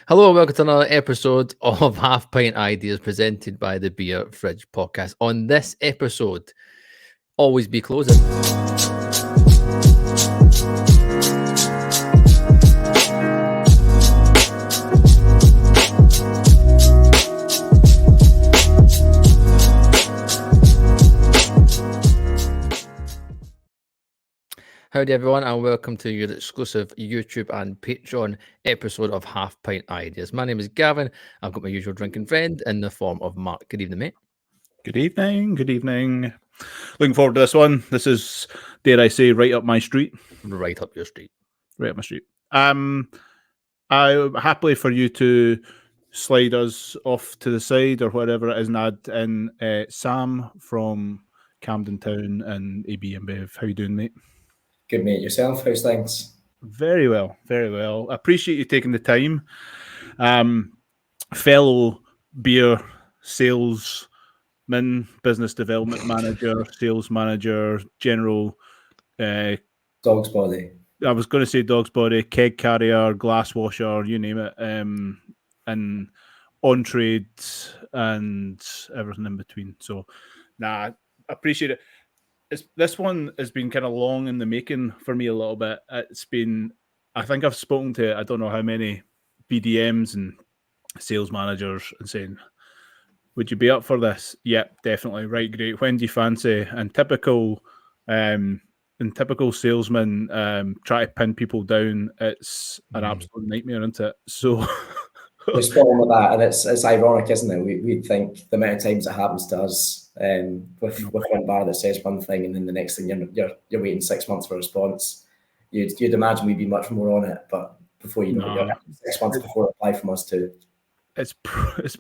Hello and welcome to another episode of Half Pint Ideas presented by the Beer Fridge Podcast. On this episode, always be closing. Howdy everyone and welcome to your exclusive YouTube and Patreon episode of Half Pint Ideas. My name is Gavin. I've got my usual drinking friend in the form of Mark. Good evening, mate. Good evening. Good evening. Looking forward to this one. This is, dare I say, right up my street. Right up your street. Right up my street. I'm happily for you to slide us off to the side or whatever it is and add in Sam from Camden Town and AB InBev. How you doing, mate? Good, mate. Yourself? How's things? Very well. Very well. I appreciate you taking the time. Fellow beer salesman, business development manager, sales manager, general Dog's body. I was going to say dog's body, keg carrier, glass washer, you name it, and on trade and everything in between. So, I appreciate it. This one has been kind of long in the making for me a little bit. It's been, I think I've spoken to I don't know how many BDMs and sales managers and saying, would you be up for this? Yep, definitely. Right, great. When do you fancy? And typical salesman try to pin people down. It's an absolute nightmare, isn't it? So we're spot on with that, and it's ironic, isn't it? We think the amount of times it happens to us with one bar that says one thing, and then the next thing you're waiting 6 months for a response. You'd imagine we'd be much more on it, but before you know it, you're 6 months before a reply from us too. It's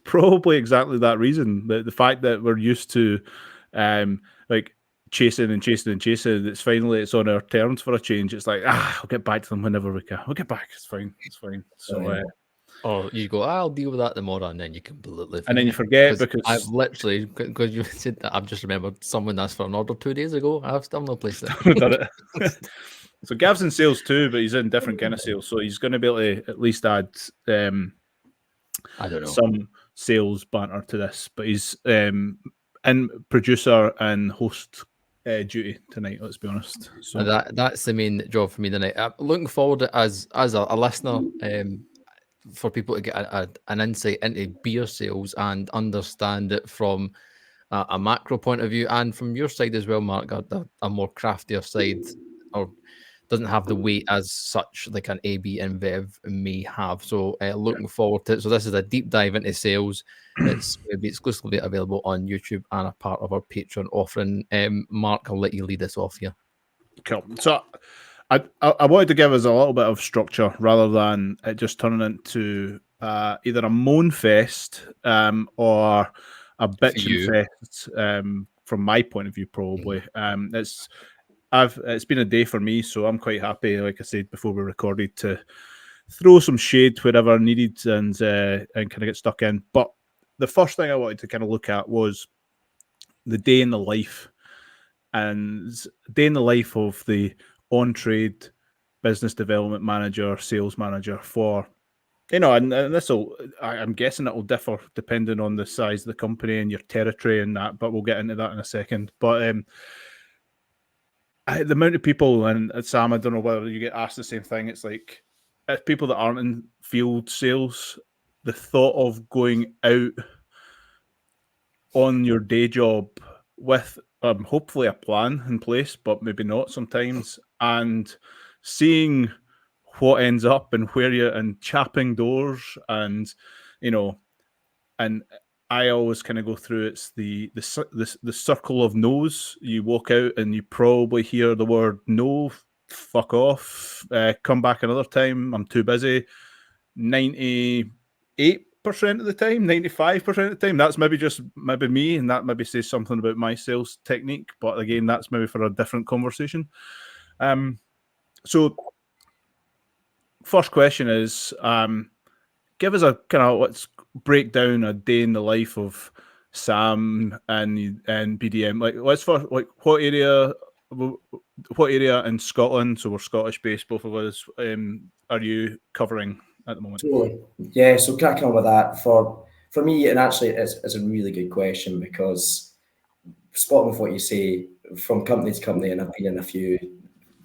probably exactly that reason. The fact that we're used to like chasing. It's finally it's on our terms for a change. It's like I'll get back to them whenever we can. We'll get back. It's fine. So or you go, I'll deal with that tomorrow, and then you completely forget. And then you forget because I've literally, because you said that, I've just remembered someone asked for an order 2 days ago. I've still not placed it. Done it. So Gav's in sales too, but he's in different kind of sales. So he's going to be able to at least add I don't know, some sales banter to this. But he's in producer and host duty tonight. Let's be honest. So that's the main job for me tonight. I'm looking forward to, as a listener, for people to get an insight into beer sales and understand it from a macro point of view, and from your side as well, Mark, a more craftier side, or doesn't have the weight as such like an AB InBev may have. So looking forward to it. So this is a deep dive into sales. It's going to be exclusively available on YouTube and a part of our Patreon offering. Mark, I'll let you lead us off here. Cool. So I wanted to give us a little bit of structure rather than it just turning into either a moan fest or a bitching fest from my point of view, probably. It's been a day for me, so I'm quite happy, like I said before we recorded, to throw some shade wherever needed and kind of get stuck in. But the first thing I wanted to kind of look at was the day in the life, and day in the life of the on-trade business development manager, sales manager for, and I'm guessing it will differ depending on the size of the company and your territory and that, but we'll get into that in a second. But the amount of people, and Sam, I don't know whether you get asked the same thing. It's like, if people that aren't in field sales, the thought of going out on your day job with hopefully a plan in place, but maybe not sometimes, and seeing what ends up and where you're and chapping doors and and I always kind of go through, it's the circle of no's. You walk out and you probably hear the word no, fuck off, come back another time, I'm too busy. 98% of the time, 95% of the time, that's maybe me, and that maybe says something about my sales technique, but again, that's maybe for a different conversation. So first question is, give us a kind of, let's break down a day in the life of Sam and BDM. Like, let's first, like, what area in Scotland, so we're Scottish based, both of us, are you covering at the moment? Totally. Yeah, so cracking on with that for me, and actually it's a really good question, because spotting with what you say, from company to company, and I've been in a few,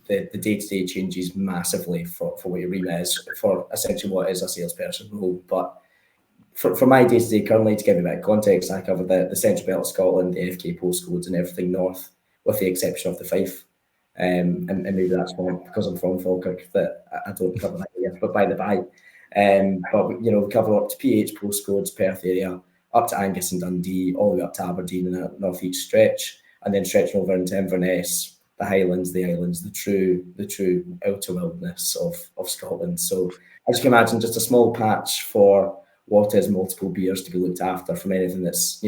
the day-to-day changes massively for what your remit is for essentially what is a salesperson role. But for my day-to-day currently, to give you a bit of context, I cover the Central Belt of Scotland, the FK postcodes, and everything north, with the exception of the Fife. And maybe that's because I'm from Falkirk that I don't cover that area, but by the by. But we cover up to PH postcodes, Perth area, up to Angus and Dundee, all the way up to Aberdeen and that northeast stretch, and then stretching over into Inverness, the Highlands, the Islands, the true outer wilderness of Scotland. So as you can imagine, just a small patch for what is multiple beers to be looked after, from anything that's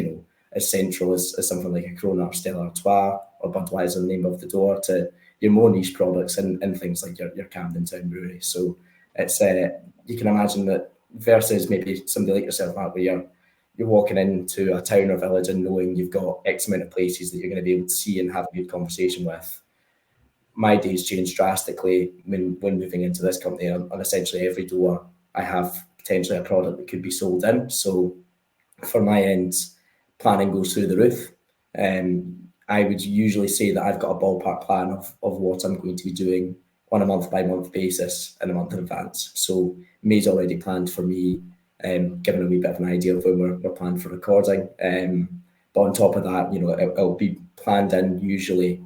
as central as something like a Corona or Stella Artois or Budweiser, the name of the door, to your more niche products and things like your Camden Town Brewery. So it's you can imagine that versus maybe somebody like yourself, Matt, where you're walking into a town or village and knowing you've got X amount of places that you're going to be able to see and have a good conversation with. My days changed drastically when moving into this company. On essentially every door, I have potentially a product that could be sold in. So for my end, planning goes through the roof. I would usually say that I've got a ballpark plan of what I'm going to be doing on a month-by-month basis in a month in advance. So May's already planned for me, giving a wee bit of an idea of when we're planned for recording. But on top of that, it'll be planned in usually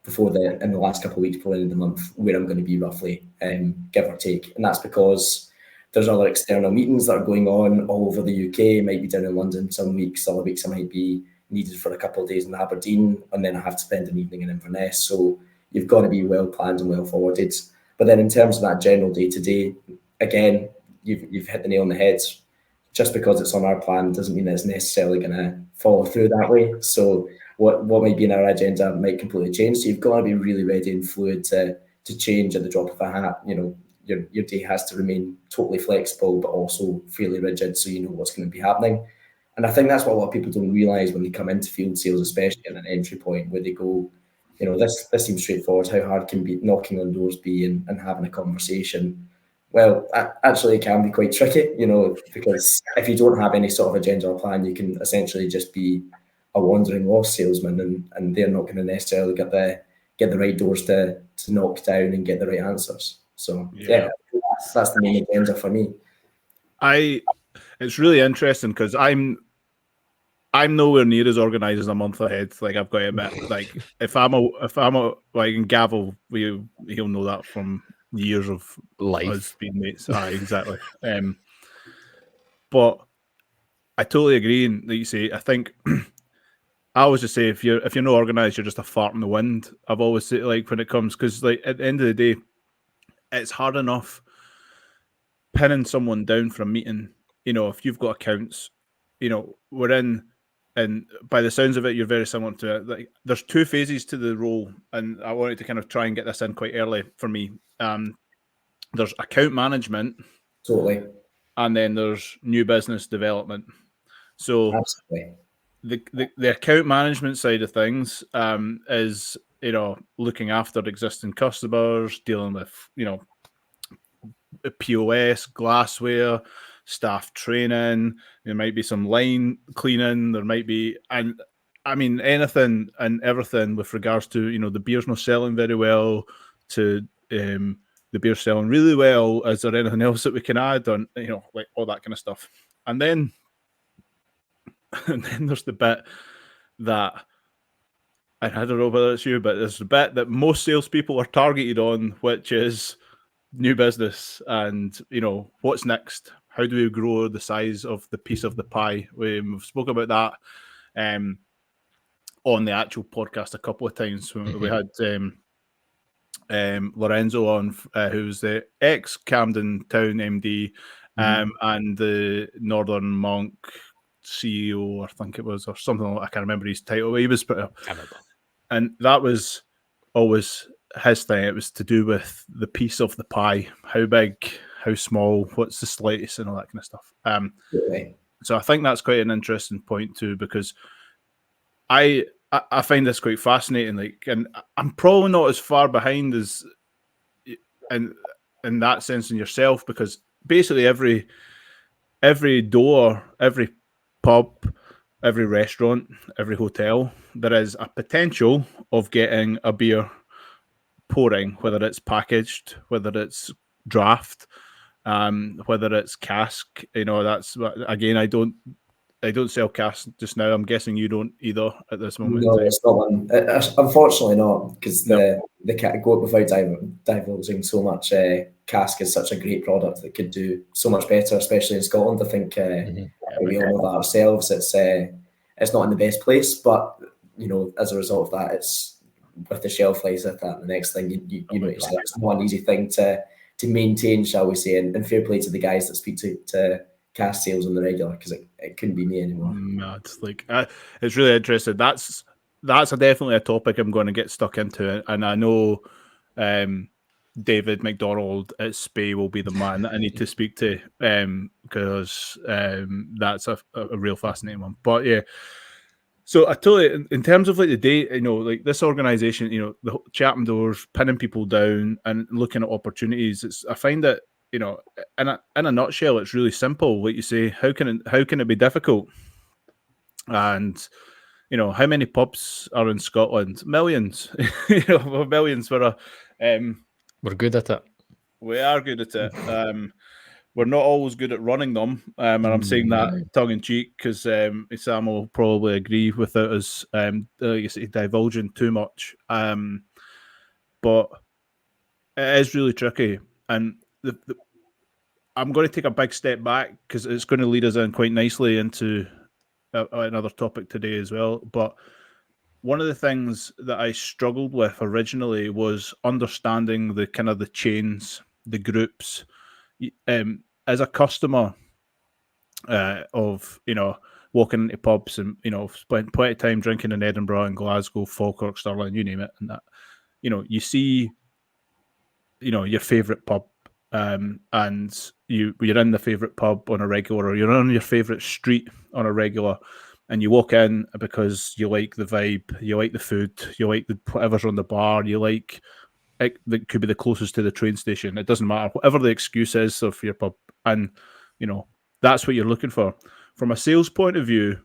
in the last couple of weeks before the end of the month, where I'm going to be roughly, give or take. And that's because there's other external meetings that are going on all over the UK. Might be down in London some weeks. Other weeks I might be needed for a couple of days in Aberdeen, and then I have to spend an evening in Inverness. So you've got to be well planned and well forwarded. But then in terms of that general day-to-day, again, you've hit the nail on the head. Just because it's on our plan doesn't mean that it's necessarily going to follow through that way. So what might be in our agenda might completely change. So you've got to be really ready and fluid to change at the drop of a hat. Your day has to remain totally flexible, but also fairly rigid, so you know what's going to be happening. And I think that's what a lot of people don't realise when they come into field sales, especially at an entry point, where they go, this seems straightforward. How hard can be knocking on doors be and having a conversation? Well, actually, it can be quite tricky, because if you don't have any sort of agenda or plan, you can essentially just be a wandering lost salesman, and they're not going to necessarily get the right doors to knock down and get the right answers. So yeah, that's the main agenda for me. It's really interesting because I'm nowhere near as organized as a month ahead. Like, I've got to admit, like if I'm like, and Gavel, he'll know that from years of life us being mates. Exactly. But I totally agree. And like you say, I think I always just say, if you're not organized, you're just a fart in the wind. I've always said, like, when it comes, because like at the end of the day, it's hard enough pinning someone down for a meeting. If you've got accounts, we're in, and by the sounds of it, you're very similar to it. Like, there's two phases to the role, and I wanted to kind of try and get this in quite early for me. There's account management, totally, and then there's new business development. So absolutely, the account management side of things is looking after existing customers, dealing with POS, glassware, staff training. There might be some line cleaning. There might be, and I mean, anything and everything with regards to the beer's not selling very well to the beer's selling really well. Is there anything else that we can add on? Like all that kind of stuff. And then there's the bit that, and I don't know whether it's you, but there's the bit that most salespeople are targeted on, which is new business and what's next. How do we grow the size of the piece of the pie? We've spoken about that on the actual podcast a couple of times. We had Lorenzo on, who's the ex Camden Town MD, and the Northern Monk CEO, I think it was, or something like that. I can't remember his title. He was and that was always his thing. It was to do with the piece of the pie, how big, how small, what's the slice, and all that kind of stuff. So I think that's quite an interesting point too, because I find this quite fascinating. Like, and I'm probably not as far behind as in that sense in yourself, because basically every door, every pub, every restaurant, every hotel, there is a potential of getting a beer pouring, whether it's packaged, whether it's draft, whether it's cask. That's again, I don't sell cask just now. I'm guessing you don't either at this moment. No, it's not one. Unfortunately, not, because the go without divulging so much. Cask is such a great product that could do so much better, especially in Scotland. I think we all know that ourselves. It's not in the best place, but as a result of that, it's with the shelf life at that. The next thing you notice, it's not an easy thing to maintain, shall we say? And fair play to the guys that speak to cask sales on the regular, because it couldn't be me anymore. No, it's like it's really interesting. That's definitely a topic I'm going to get stuck into, and I know David McDonald at Spey will be the man that I need to speak to, because that's a real fascinating one. But yeah, so I totally, in terms of like the day, like this organization, the Chatham Doors, pinning people down and looking at opportunities. I find that in a nutshell, it's really simple. Like you say, how can it be difficult? And how many pubs are in Scotland? Millions. Millions. We're good at it. We are good at it. We're not always good at running them, and I'm saying that tongue in cheek, because Sam will probably agree without us divulging too much. But it is really tricky, and I'm going to take a big step back, because it's going to lead us in quite nicely into another topic today as well. But one of the things that I struggled with originally was understanding the kind of the chains, the groups. As a customer of walking into pubs and spent plenty of time drinking in Edinburgh and Glasgow, Falkirk, Stirling, you name it, and that you see your favourite pub, and you're in the favourite pub on a regular, or you're on your favourite street on a regular, and you walk in because you like the vibe, you like the food, you like whatever's on the bar, you like it, that could be the closest to the train station. It doesn't matter, whatever the excuse is for your pub, and that's what you're looking for. From a sales point of view,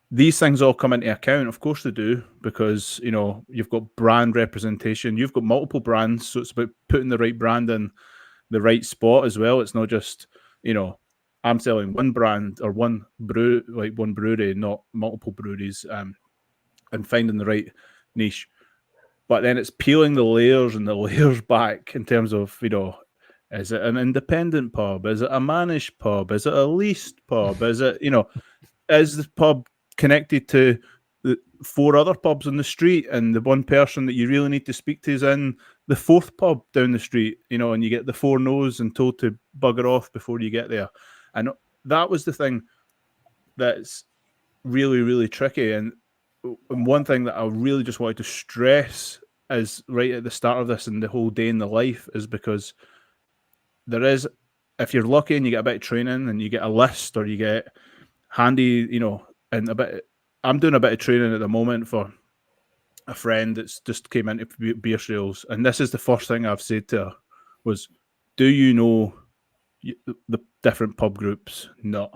these things all come into account. Of course they do, because you've got brand representation, you've got multiple brands, so it's about putting the right brand in the right spot as well. It's not just I'm selling one brand or one brewery, not multiple breweries, and finding the right niche. But then it's peeling the layers and the layers back in terms of is it an independent pub? Is it a managed pub? Is it a leased pub? Is it is the pub connected to the 4 other pubs on the street, and the one person that you really need to speak to is in the 4th pub down the street, and you get the 4 no's and told to bugger off before you get there. And that was the thing that's really, really tricky. And one thing that I really just wanted to stress is right at the start of this and the whole day in the life is because there is, if you're lucky and you get a bit of training and you get a list or you get handy, and I'm doing a bit of training at the moment for a friend that's just came into beer sales, and this is the first thing I've said to her was, do you know the different pub groups? No.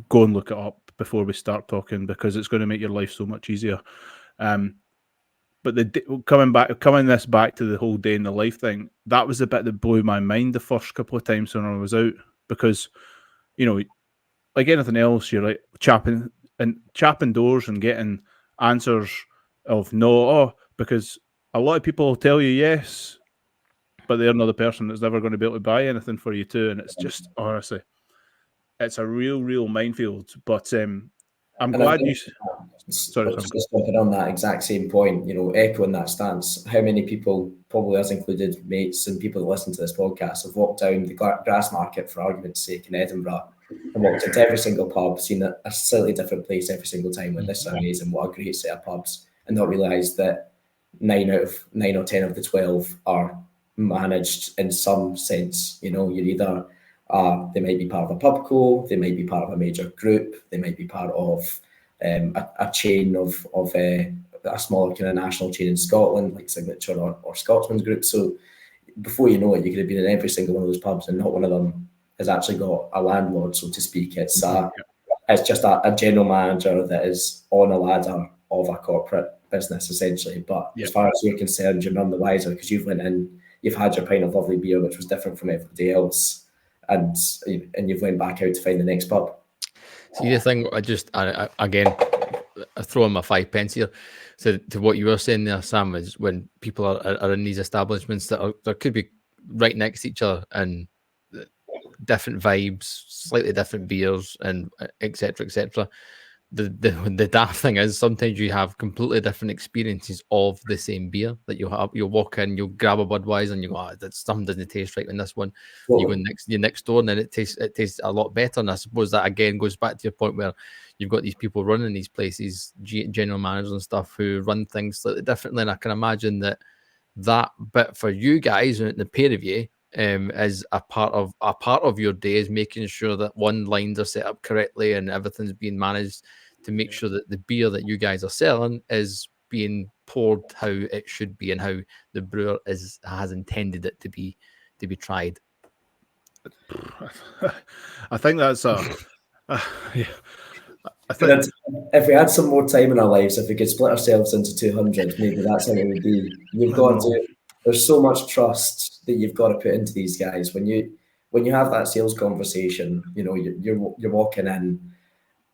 Go and look it up before we start talking, because it's going to make your life so much easier. But coming this back to the whole day in the life thing, that was the bit that blew my mind the first couple of times when I was out, because like anything else, you're like chapping doors and getting answers of no, because a lot of people will tell you yes, but they're not the person that's never going to be able to buy anything for you too. And it's just, honestly, it's a real minefield. But I'm glad you... Sorry, just jumping on that exact same point, echoing that stance. How many people, probably us included, mates and people that listen to this podcast, have walked down the Grassmarket, for argument's sake, in Edinburgh, and walked into every single pub, seen a slightly different place every single time, and this is amazing, what a great set of pubs, and not realised that 9 or 10 of the 12 are managed in some sense. You're either they might be part of a pub co, they might be part of a major group, they might be part of a chain of a smaller kind of national chain in Scotland, like Signature or Scotsman's Group. So before you know it, you could have been in every single one of those pubs, and not one of them has actually got a landlord, so to speak. It's just a general manager that is on a ladder of a corporate business, essentially. But as far as you're concerned, you're none the wiser because you've went in, you've had your pint of lovely beer, which was different from everybody else, and you've went back out to find the next pub. See, the thing, again, I throw in my 5 pence here. So to what you were saying there, Sam, is when people are in these establishments that could be right next to each other and different vibes, slightly different beers, and etc. etc. The daft thing is sometimes you have completely different experiences of the same beer that you'll walk in, you'll grab a Budweiser and you go, that something doesn't taste right in this one. You go next door and then it tastes a lot better. And I suppose that again goes back to your point where you've got these people running these places, general managers and stuff, who run things slightly differently. And I can imagine that bit for you guys and the pair of you is a part of your day, is making sure that lines are set up correctly and everything's being managed to make sure that the beer that you guys are selling is being poured how it should be and how the brewer has intended it to be tried. I think that's yeah. I think if we had some more time in our lives, if we could split ourselves into 200, maybe that's how it would be. There's so much trust that you've got to put into these guys. When you have that sales conversation, you're walking in,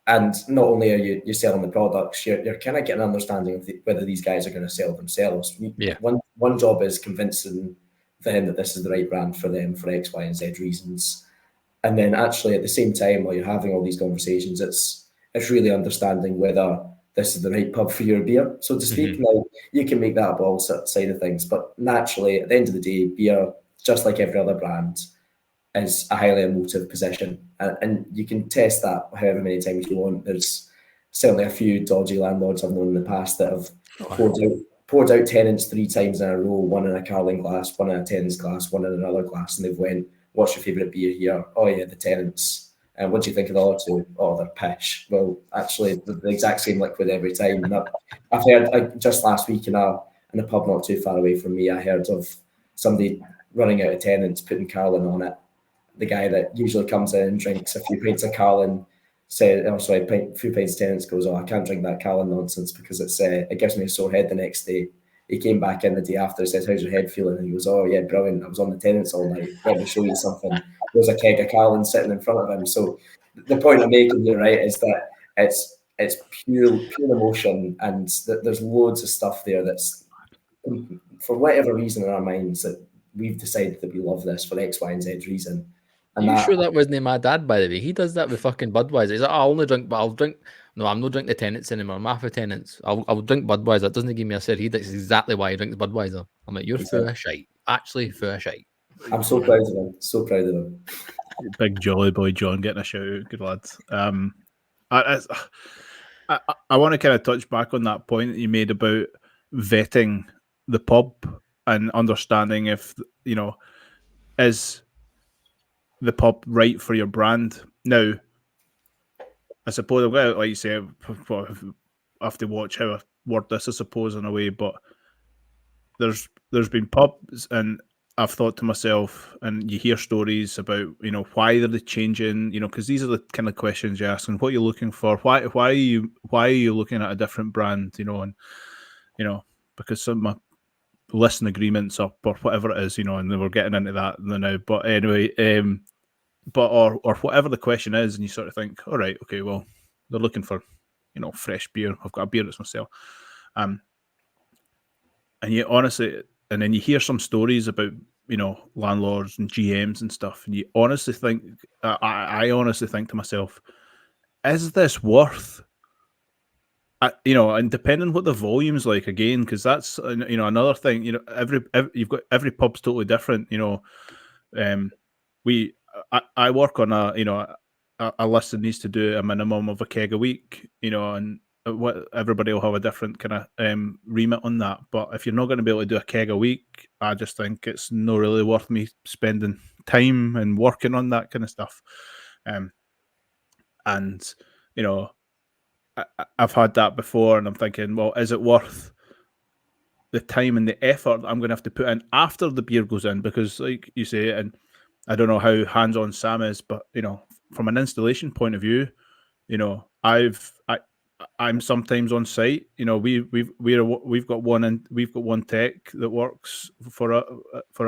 and not only are you selling the products, you're kind of getting an understanding of whether these guys are going to sell themselves. Yeah. One job is convincing them that this is the right brand for them for X, Y, and Z reasons. And then actually at the same time, while you're having all these conversations, it's really understanding whether this is the right pub for your beer, so to speak. Now, you can make that up all side of things, but naturally, at the end of the day, beer, just like every other brand, is a highly emotive position. And you can test that however many times you want. There's certainly a few dodgy landlords I've known in the past that have poured out tenants 3 times in a row, one in a Carling glass, one in a Tennent's glass, one in another glass, and they've went, what's your favourite beer here? Oh yeah, the Tennent's. And what do you think of the other two? Oh, they're pish. Well, actually, the exact same liquid every time. And I've heard just last week in a pub not too far away from me, I heard of somebody running out of Tennent's, putting Carling on it. The guy that usually comes in and drinks a few pints of Carling said, a few pints of Tennent's, goes, oh, I can't drink that Carling nonsense because it gives me a sore head the next day. He came back in the day after, he says, how's your head feeling? And he goes, oh yeah, brilliant. I was on the Tennent's all night. Let me show you something. There's a keg of Carling sitting in front of him. So the point I'm making, you're right, is that it's pure emotion, and there's loads of stuff there that's, for whatever reason in our minds, that we've decided that we love this for X, Y, and Z reason. And Are you sure that wasn't my dad, by the way? He does that with fucking Budweiser. He's like, I'll drink. No, I'm not drinking the Tennent's anymore. I'm after Tennent's. I'll drink Budweiser. It doesn't give me a said. That's exactly why he drinks Budweiser. I'm like, you're full of shite. Actually, full of shite. I'm so proud of him. So proud of him. Big jolly boy John getting a shout out. Good lad. I want to kind of touch back on that point that you made about vetting the pub and understanding if, is the pub right for your brand. Now, I suppose I've got, like you say, I have to watch how I word this, I suppose, in a way, but there's been pubs, and I've thought to myself, and you hear stories about, why are they changing, because these are the kind of questions you ask, and what you're looking for, why are you looking at a different brand, and because some of my listing agreements up or whatever it is, and we're getting into that now, but anyway, or whatever the question is, and you sort of think, all right, okay, well, they're looking for, fresh beer. I've got a beer that's myself, and you honestly, and then you hear some stories about, landlords and GMs and stuff, and you honestly think, I honestly think to myself, is this worth? And depending what the volume's like, again, because that's another thing. Every pub's totally different. I work on a list that needs to do a minimum of a keg a week. And everybody will have a different kind of remit on that. But if you're not going to be able to do a keg a week, I just think it's not really worth me spending time and working on that kind of stuff. I've had that before, and I'm thinking, well, is it worth the time and the effort I'm going to have to put in after the beer goes in? Because, like you say, and I don't know how hands-on Sam is, but from an installation point of view, I'm sometimes on site. We've got one tech that works for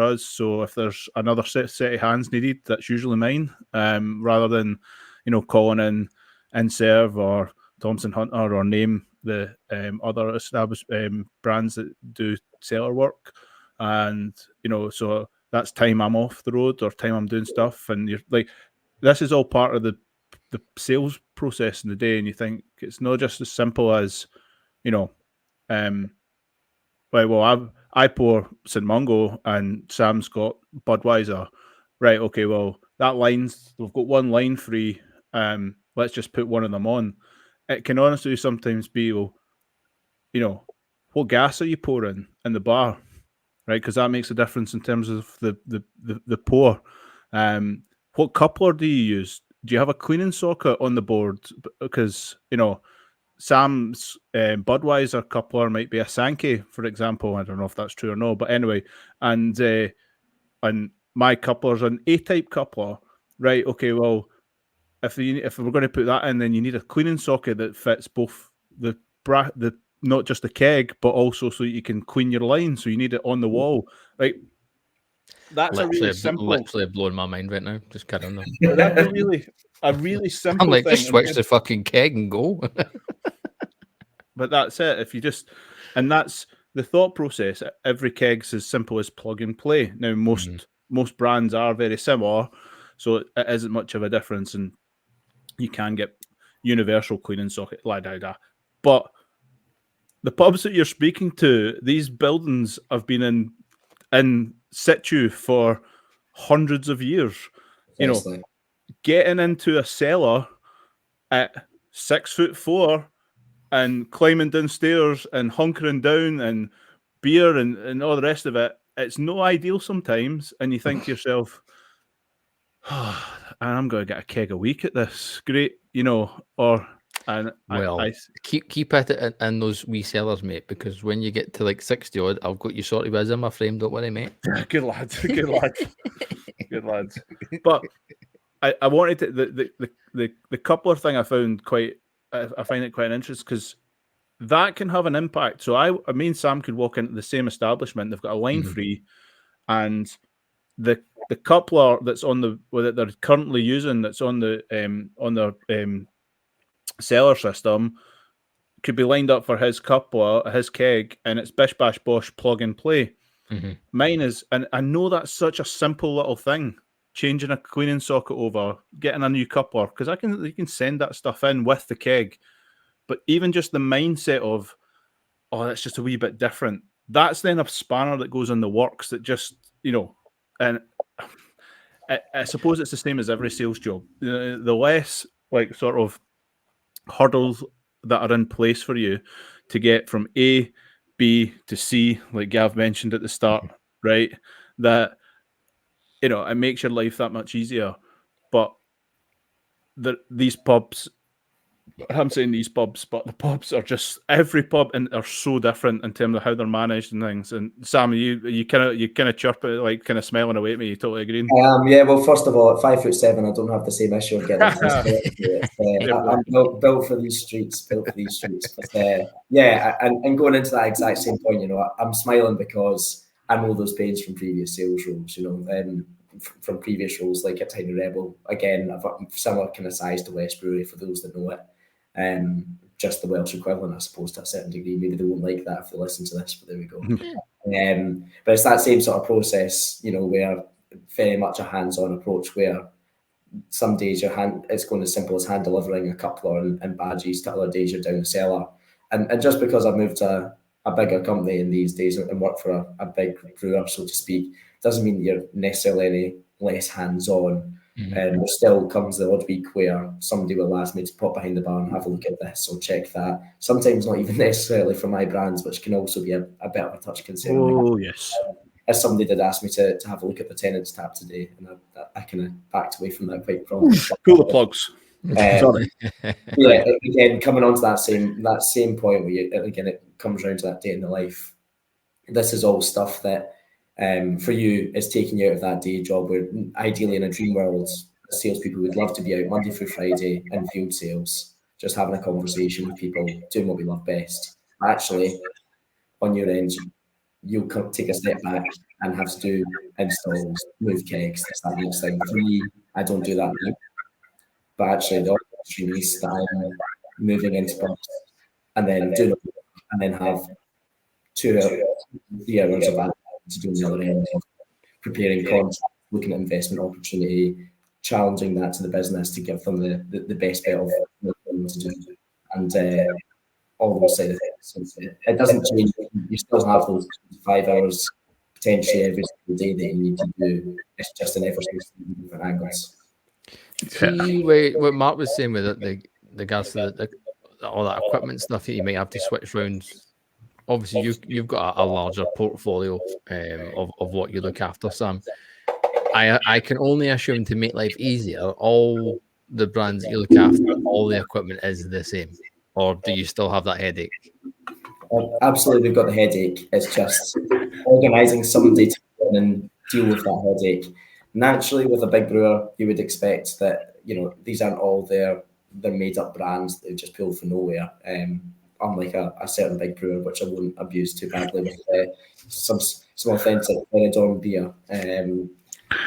us. So if there's another set of hands needed, that's usually mine. Rather than calling in Serve or Thompson Hunter or name the other established brands that do seller work, and so that's time I'm off the road or time I'm doing stuff, and you're like, this is all part of the sales process in the day, and you think it's not just as simple as I pour St. Mungo and Sam's got Budweiser, right? Okay, well we've got one line free. Let's just put one of them on. It can honestly sometimes be, what gas are you pouring in the bar, right? Because that makes a difference in terms of the pour. What coupler do you use? Do you have a cleaning socket on the board? Because Sam's Budweiser coupler might be a Sankey, for example. I don't know if that's true or no, but anyway, and my coupler's an A-type coupler, right? Okay, well, if we're going to put that in, then you need a cleaning socket that fits both the not just the keg, but also so you can clean your line. So you need it on the wall, right? That's literally blowing my mind right now. Just carry on though. That's a really simple I'm like, thing. just switch the fucking keg and go. But that's it. And that's the thought process. Every keg's as simple as plug and play. Now most brands are very similar, so it isn't much of a difference, and you can get universal cleaning socket, but the pubs that you're speaking to, these buildings have been in situ for hundreds of years. Getting into a cellar at 6'4" and climbing downstairs and hunkering down and beer and all the rest of it, it's no ideal sometimes. And you think to yourself, I'm going to get a keg a week at this. Great, keep at it in those wee cellars, mate, because when you get to like 60 odd, I've got you sorted with in my frame. Don't worry, mate. Good lad. Good lad. But I wanted to, the coupler thing I find it quite interesting, because that can have an impact. So me and Sam could walk into the same establishment. They've got a line free, and the coupler that's that they're currently using, that's on their cellar system, could be lined up for his coupler, his keg, and it's bish bash bosh plug and play. Mine is, and I know that's such a simple little thing, changing a cleaning socket over, getting a new coupler, because you can send that stuff in with the keg. But even just the mindset of, that's just a wee bit different, that's then a spanner that goes in the works that just, and I suppose it's the same as every sales job. The less like sort of hurdles that are in place for you to get from A, B to C, like Gav mentioned at the start, right? That, it makes your life that much easier. But these pubs, I'm saying these pubs, but the pubs are just, every pub are so different in terms of how they're managed and things. And Sam, you kind of chirp it, like kind of smiling away at me. You totally agree? Yeah. Well, first of all, at 5'7", I don't have the same issue of getting. I'm built for these streets. But and going into that exact same point, I'm smiling because I know those pains from previous sales roles. From previous roles, like at Tiny Rebel. Again, I've similar kind of size to West Brewery, for those that know it. Just the Welsh equivalent, I suppose, to a certain degree. Maybe they won't like that if they listen to this, but there we go. But it's that same sort of process, where very much a hands-on approach, where some days it's going as simple as hand delivering a coupler and badges, to other days you're down the cellar. And just because I've moved to a bigger company in these days and work for a big brewer, so to speak, doesn't mean you're necessarily any less hands-on. There still comes the odd week where somebody will ask me to pop behind the bar and have a look at this or check that. Sometimes not even necessarily for my brands, which can also be a bit of a touch concern. Oh, yes. As somebody did ask me to have a look at the Tenants tab today, and I kind of backed away from that quite promptly. Cool the plugs. Again, coming on to that same point where it comes around to that day in the life. This is all stuff that For you, it's taking you out of that day job where ideally in a dream world, salespeople would love to be out Monday through Friday in field sales, just having a conversation with people, doing what we love best. Actually, on your end, you'll take a step back and have to do installs, move kegs, this, that, next thing. For me, I don't do that now. But actually, the opportunity is that I'm moving into pubs and then doing it, and then have 2 or 3 hours of that to do on the other end, preparing contracts, looking at investment opportunity, challenging that to the business to give them the best bit of what they want to do, and all those side of things. So it doesn't change. You still have those 5 hours potentially every single day that you need to do. It's just an ever so different angles. See, what Mark was saying with the gas, all that equipment stuff that you might have to switch around. Obviously, you've got a larger portfolio of what you look after, Sam. I can only assume, to make life easier, all the brands that you look after, all the equipment is the same, or do you still have that headache? Absolutely, we've got the headache. It's just organising somebody to come in and deal with that headache. Naturally, with a big brewer, you would expect that these aren't all their made up brands they just pull from nowhere. Unlike a certain big brewer, which I wouldn't abuse too badly with some authentic Benidorm beer.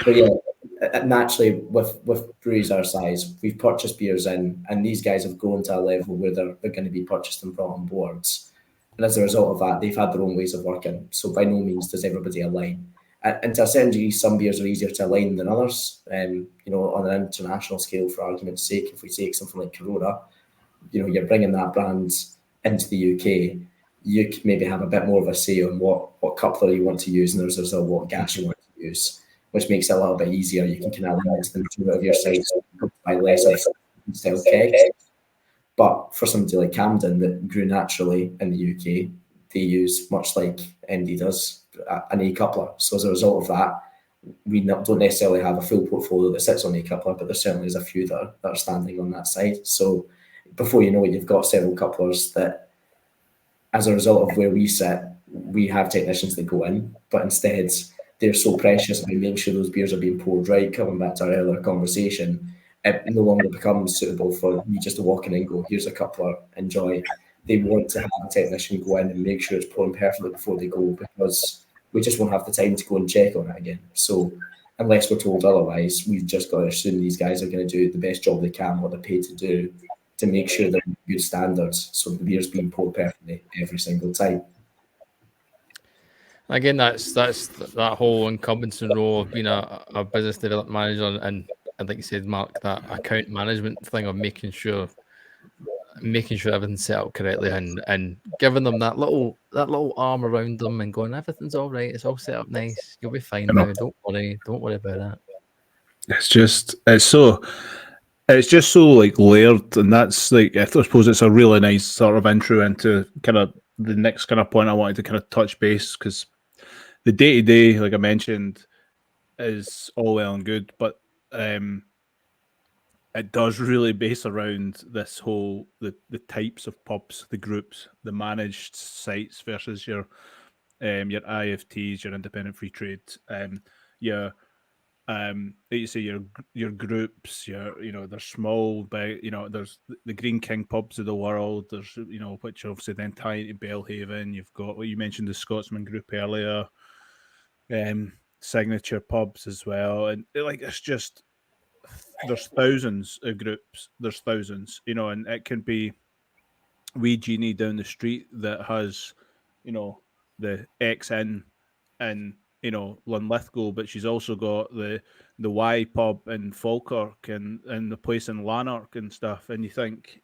But yeah, naturally, with breweries our size, we've purchased beers in, and these guys have grown to a level where they're going to be purchased and brought on boards. And as a result of that, they've had their own ways of working. So by no means does everybody align. And to a certain degree, some beers are easier to align than others. On an international scale, for argument's sake, if we take something like Corona, you're bringing that brand into the UK, you could maybe have a bit more of a say on what coupler you want to use, and as a result, what gas you want to use, which makes it a little bit easier. You can kind of limit them to out of your sites by less of style kegs. But for somebody like Camden that grew naturally in the UK, they use, much like MD does, an A coupler. So as a result of that, we don't necessarily have a full portfolio that sits on A coupler, but there certainly is a few that are standing on that side. So before you know it, you've got several couplers that, as a result of where we sit, we have technicians that go in, but instead they're so precious about making sure those beers are being poured right. Coming back to our earlier conversation, it no longer becomes suitable for you just to walk in and go, here's a coupler, enjoy. They want to have a technician go in and make sure it's pouring perfectly before they go, because we just won't have the time to go and check on it again. So unless we're told otherwise, we've just got to assume these guys are going to do the best job they can, what they're paid to do, to make sure they're good standards, so the beer's being poured perfectly every single time. Again, that's that whole incumbency role of being a business development manager, and like you said, Mark, that account management thing of making sure everything's set up correctly, and giving them that little arm around them and going, everything's all right, it's all set up nice, you'll be fine now, don't worry about that. It's just so like layered, and that's like, I suppose it's a really nice sort of intro into kind of the next kind of point I wanted to kind of touch base, because the day-to-day, like I mentioned, is all well and good, but it does really base around this whole the types of pubs, the groups, the managed sites versus your IFTs, your independent free trade, you say your groups, they're small, but there's the Green King pubs of the world. There's which obviously then tie into Bellhaven. You've got what you mentioned, the Scotsman group earlier, Signature pubs as well, and it's just there's thousands of groups. There's thousands, and it can be wee Jeannie down the street that has, the X in Linlithgow, but she's also got the Y pub in Falkirk and the place in Lanark and stuff. And you think,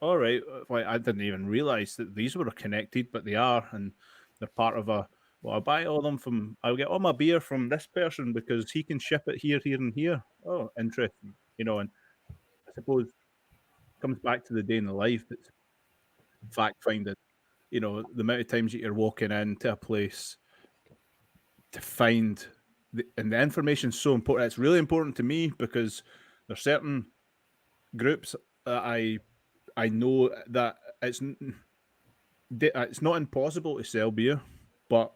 all right, I didn't even realize that these were connected, but they are, and they're part of a. Well, I buy all them from. I'll get all my beer from this person because he can ship it here, and here. Oh, interesting, and I suppose it comes back to the day in the life. It's fact finding. The amount of times that you're walking into a place to find and the information is so important. It's really important to me because there's certain groups that I know that it's not impossible to sell beer, but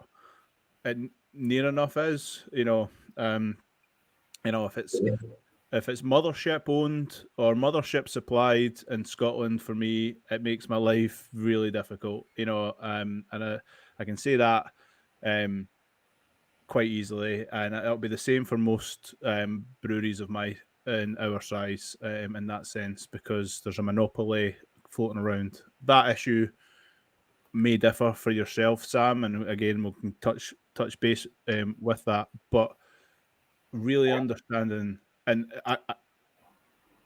near enough is. If it's mothership owned or mothership supplied in Scotland, for me, it makes my life really difficult. And I can say that quite easily, and it'll be the same for most breweries of our size in that sense, because there's a monopoly floating around. That issue may differ for yourself, Sam, and again we can touch base with that, but really understanding and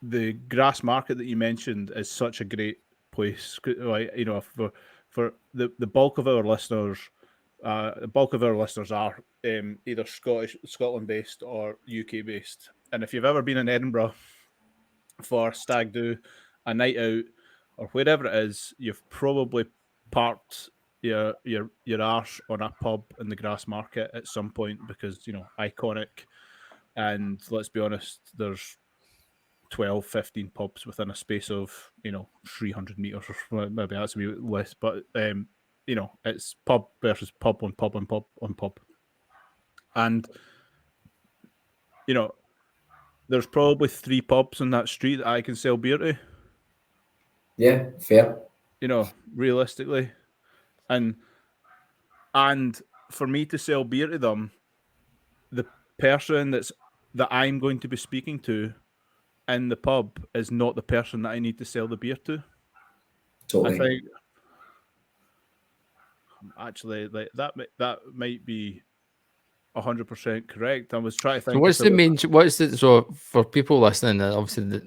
the grass market that you mentioned is such a great place. Like, for the bulk of our listeners, are either Scotland based or UK based. And if you've ever been in Edinburgh for stag do, a night out, or wherever it is, you've probably parked your arse on a pub in the grass market at some point, because iconic. And let's be honest, there's 12, 15 pubs within a space of 300 meters, or maybe that's a wee bit less, but it's pub versus pub on pub on pub on pub, and there's probably 3 pubs on that street that I can sell beer to. Yeah, fair. Realistically, and for me to sell beer to them, the person that I'm going to be speaking to in the pub is not the person that I need to sell the beer to. Totally. I think actually that might be 100% correct. I was trying to think. So for people listening, obviously,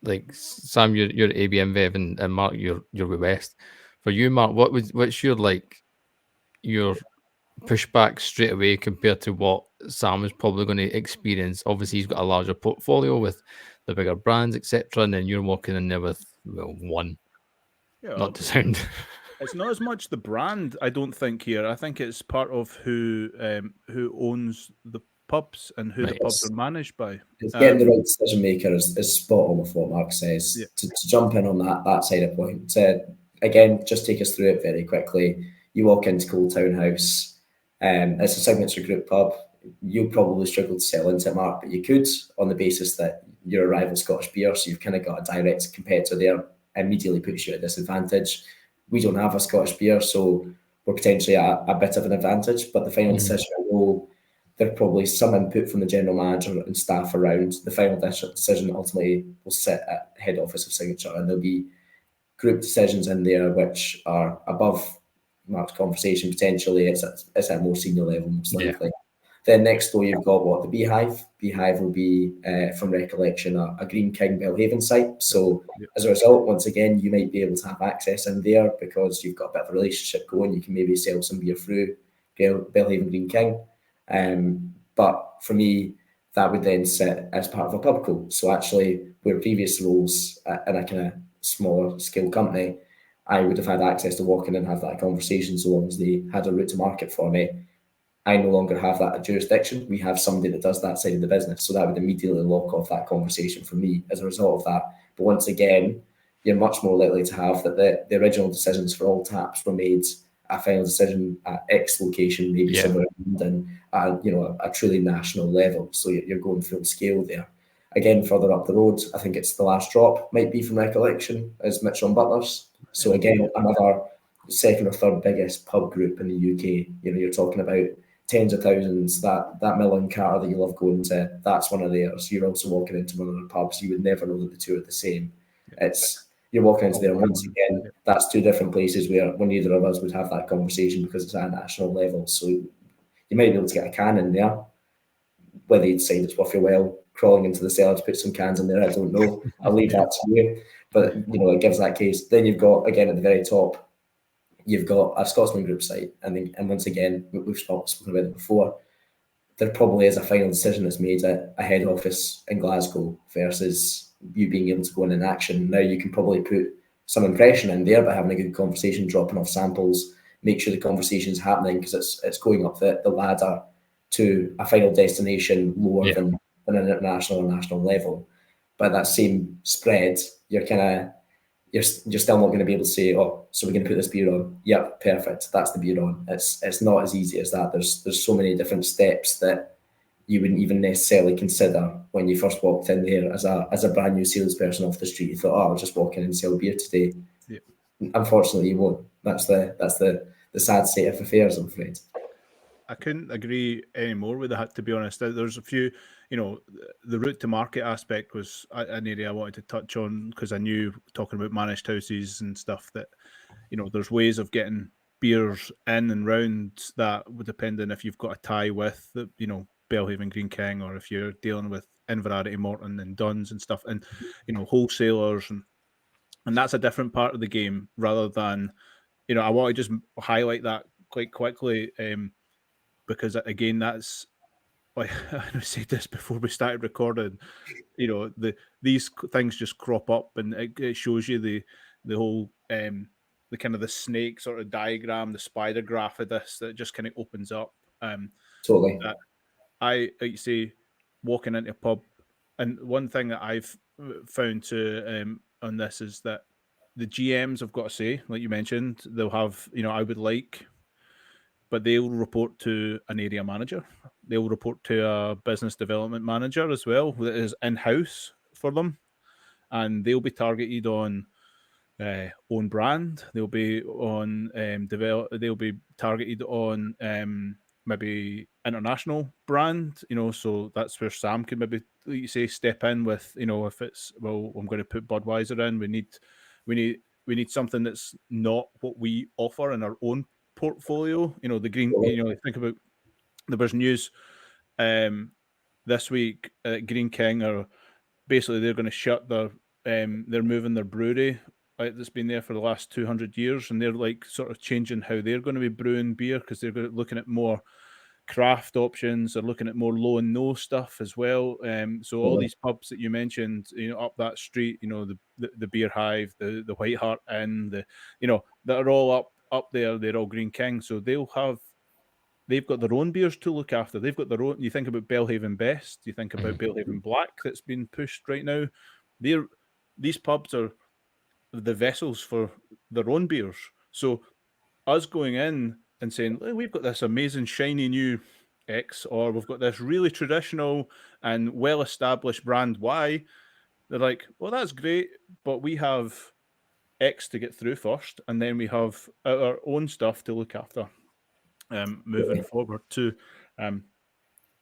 like Sam, you're ABM Bev, and Mark, you're with West. For you, Mark, what's your pushback straight away compared to what Sam is probably going to experience? Obviously, he's got a larger portfolio with the bigger brands, etc., and then you're walking in there with one. Yeah, not to sound. It's not as much the brand, I don't think, here. I think it's part of who owns the pubs and who the pubs are managed by. It's getting the right decision maker is spot on with what Mark says. Yeah. To jump in on that side of point, again, just take us through it very quickly. You walk into Cold Town House, it's a Signature Group pub. You'll probably struggle to sell into it, Mark, but you could, on the basis that you're a rival Scottish beer, so you've kind of got a direct competitor there, immediately puts you at a disadvantage. We don't have a Scottish beer, so we're potentially at a bit of an advantage. But the final decision, I know there's probably some input from the general manager and staff around. The final decision ultimately will sit at head office of Signature, and there'll be group decisions in there which are above Mark's conversation potentially. It's at a more senior level, most likely. Then next door, you've got the Beehive. Beehive will be, from recollection, a Green King Belhaven site. So as a result, once again, you might be able to have access in there because you've got a bit of a relationship going. You can maybe sell some beer through Belhaven Green King. But for me, that would then sit as part of a pubco. So actually, where previous roles in a kind of smaller scale company, I would have had access to walk in and have that conversation so long as they had a route to market for me. I no longer have that jurisdiction. We have somebody that does that side of the business. So that would immediately lock off that conversation for me as a result of that. But once again, you're much more likely to have that the original decisions for all taps were made a final decision at X location, maybe somewhere in London, a truly national level. So you're going full scale there. Again, further up the road, I think it's the Last Drop, might be from recollection, is Mitchell and Butler's. So again, another second or third biggest pub group in the UK. You're talking about tens of thousands. That Mill and Carter that you love going to, that's one of theirs. You're also walking into one of their pubs. You would never know that the two are the same. You're walking into there, and once again, that's two different places where neither of us would have that conversation because it's at a national level. So you might be able to get a can in there. Whether you decide it's worth your while crawling into the cellar to put some cans in there, I don't know. I'll leave that to you. But it gives that case. Then you've got, again, at the very top, you've got a Scotsman Group site, and once again, we've spoken about it before. There probably is a final decision that's made at a head office in Glasgow versus you being able to go in an action. Now you can probably put some impression in there by having a good conversation, dropping off samples, make sure the conversation's happening because it's going up the ladder to a final destination lower than an international or national level. But that same spread, you're you're still not going to be able to say, oh, so we're going to put this beer on. Yeah, perfect. That's the beer on. It's not as easy as that. There's so many different steps that you wouldn't even necessarily consider when you first walked in there as a brand new salesperson off the street. You thought, oh, I'll just walk in and sell beer today. Yeah. Unfortunately, you won't. That's the sad state of affairs, I'm afraid. I couldn't agree any more with that, to be honest. There's a few, the route to market aspect was an area I wanted to touch on, because I knew, talking about managed houses and stuff, that, there's ways of getting beers in and round that would depend on if you've got a tie with, Belhaven Green King, or if you're dealing with Inverarity Morton and Duns and stuff, and, wholesalers. And that's a different part of the game, rather than, I want to just highlight that quite quickly, because again, that's, like I said this before we started recording, these things just crop up, and it shows you the whole the kind of the snake sort of diagram, the spider graph of this, that just kind of opens up. Totally. That I, like you say, walking into a pub, and one thing that I've found to on this is that the GMs have got to say, like you mentioned, they'll have, I would like, but they'll report to an area manager. They'll report to a business development manager as well, that is in-house for them. And they'll be targeted on own brand. They'll be on they'll be targeted on maybe international brand, so that's where Sam can maybe, like you say, step in with, if it's, well, I'm going to put Budweiser in, we need something that's not what we offer in our own portfolio. The green, think about, there was news this week at Green King, or basically they're going to shut their they're moving their brewery that's been there for the last 200 years, and they're like sort of changing how they're going to be brewing beer, because they're looking at more craft options. They're looking at more low and no stuff as well. So all these pubs that you mentioned, up that street, the Beer Hive, the White Hart Inn, that are all up there. They're all Green King, so they've got their own beers to look after. They've got their own. You think about Belhaven Best, you think about Belhaven Black that's been pushed right now. These pubs are the vessels for their own beers. So us going in and saying, hey, we've got this amazing shiny new X, or we've got this really traditional and well-established brand Y, they're like, well, that's great, but we have X to get through first, and then we have our own stuff to look after moving forward too.